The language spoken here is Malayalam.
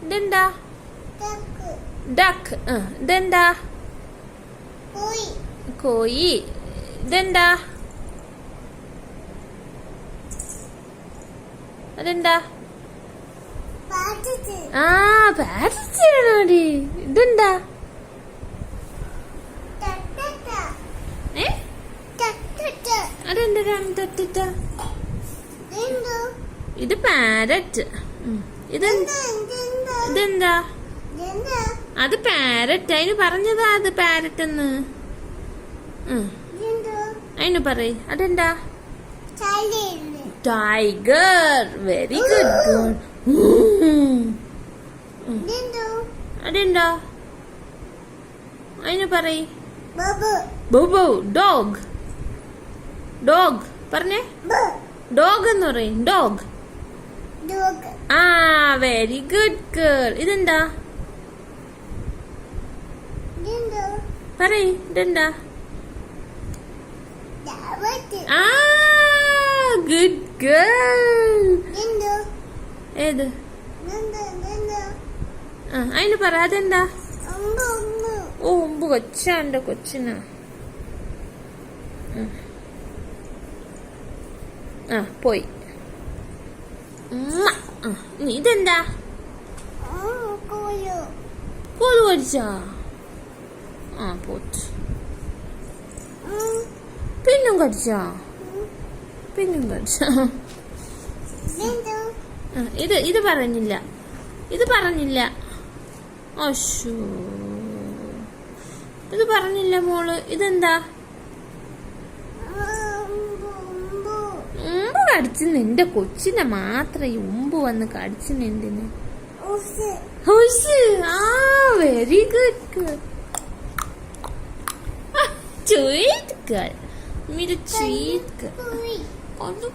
ഇതെന്താ? ഡക്ക്. ഇതെന്താ? കോയി. ഇതെന്താ? അതെന്താ? പാരറ്റ്. ഇതെന്താ? അതെന്താ തട്ടിട്ട? ഇത് പാരറ്റ്. ഇതെന്താ? അത് പാരറ്റ്. അതിന് പറഞ്ഞതാ അത് പാരറ്റ് എന്ന്. അതിന് പറയ്. അതെന്താ? ടൈഗർ. Very good girl. അതെന്താ? അതിന് പറയ്. ബോബോ. ഡോഗ്. ഡോഗ് പറഞ്ഞേ. ഡോഗ് എന്ന് പറയും. ഡോഗ്. Very good girl. ഇതെന്താ? പറയ്. ഇതെന്താ? Good girl. ഏത്? അതിന് പറ. അതെന്താ? ഉമ്പ്. കൊച്ചാ എന്റെ കൊച്ചിനാ. പോയി. ഇതെന്താ? കോല് കടിച്ചാ? പോച്ച്. പിന്നും കടിച്ചാ? പിന്നും കടിച്ചാ? ഇത് പറഞ്ഞില്ല. ഇത് പറഞ്ഞില്ല. അശോ, ഇത് പറഞ്ഞില്ല മോള്. ഇതെന്താ? ഉമ്പ് കടിച്ചു. നിന്റെ കൊച്ചിനെ മാത്രം ഈ ഉമ്പ് വന്ന് കടിച്ചിനെന്തിന്? Very good girl. Sweet girl. Meet a sweet girl. Oh, no,